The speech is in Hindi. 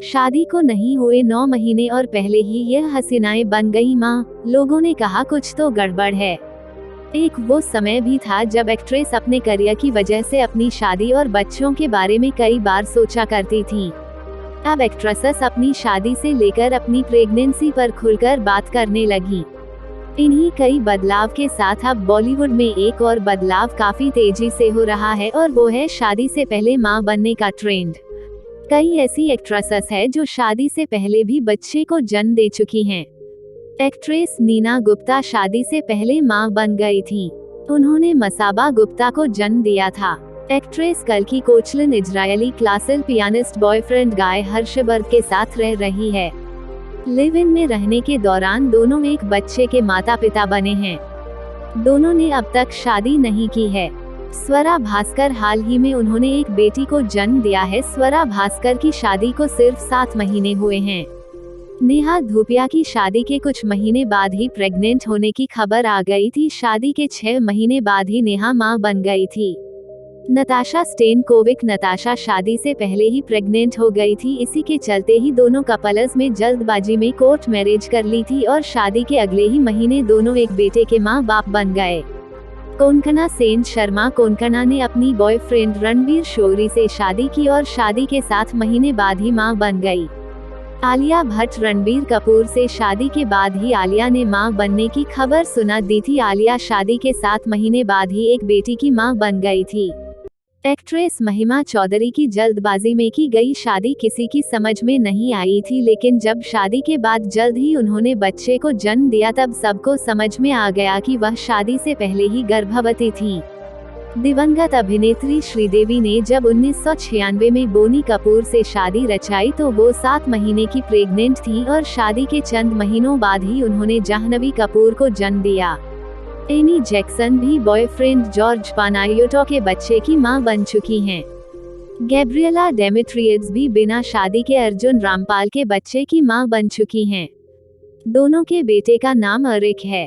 शादी को नहीं हुए 9 महीने और पहले ही यह हसीनाएं बन गई मां। लोगों ने कहा कुछ तो गड़बड़ है। एक वो समय भी था जब एक्ट्रेस अपने करियर की वजह से अपनी शादी और बच्चों के बारे में कई बार सोचा करती थी। अब एक्ट्रेसेस अपनी शादी से लेकर अपनी प्रेगनेंसी पर खुलकर बात करने लगी। इन्हीं कई बदलाव के साथ अब बॉलीवुड में एक और बदलाव काफी तेजी से हो रहा है और वो है शादी से पहले मां बनने का ट्रेंड। कई ऐसी एक्ट्रेसेस हैं जो शादी से पहले भी बच्चे को जन्म दे चुकी हैं। एक्ट्रेस नीना गुप्ता शादी से पहले मां बन गई थी। उन्होंने मसाबा गुप्ता को जन्म दिया था। एक्ट्रेस कल्की Koechlin Israeli classical pianist boyfriend Guy Hershberg के साथ रह रही है। लिव इन में रहने के दौरान दोनों एक बच्चे के माता पिता बने हैं। दोनों ने अब तक शादी नहीं की है। स्वरा भास्कर हाल ही में उन्होंने एक बेटी को जन्म दिया है। स्वरा भास्कर की शादी को सिर्फ 7 महीने हुए हैं। नेहा धूपिया की शादी के कुछ महीने बाद ही प्रेग्नेंट होने की खबर आ गई थी। शादी के 6 महीने बाद ही नेहा मां बन गई थी। नताशा स्टेनकोविक नताशा शादी से पहले ही प्रेग्नेंट हो गई थी। इसी के चलते ही दोनों कपल्स में जल्दबाजी में कोर्ट मैरिज कर ली थी और शादी के अगले ही महीने दोनों एक बेटे के मां बाप बन गए। कोंकणा सेन शर्मा कोंकणा ने अपनी बॉयफ्रेंड रणबीर शोरी से शादी की और शादी के 7 महीने बाद ही मां बन गई। आलिया भट्ट रणबीर कपूर से शादी के बाद ही आलिया ने मां बनने की खबर सुना दी थी। आलिया शादी के 7 महीने बाद ही एक बेटी की मां बन गई थी। एक्ट्रेस महिमा चौधरी की जल्दबाजी में की गई शादी किसी की समझ में नहीं आई थी, लेकिन जब शादी के बाद जल्द ही उन्होंने बच्चे को जन्म दिया तब सबको समझ में आ गया कि वह शादी से पहले ही गर्भवती थी। दिवंगत अभिनेत्री श्रीदेवी ने जब 1996 में बोनी कपूर से शादी रचाई तो वो 7 महीने की प्रेग्नेंट थी और शादी के चंद महीनों बाद ही उन्होंने जाह्नवी कपूर को जन्म दिया। एमी जैक्सन भी बॉयफ्रेंड जॉर्ज पानायोटो के बच्चे की मां बन चुकी हैं। गैब्रिएला डेमिट्रियड्स भी बिना शादी के अर्जुन रामपाल के बच्चे की मां बन चुकी हैं। दोनों के बेटे का नाम एरिक है।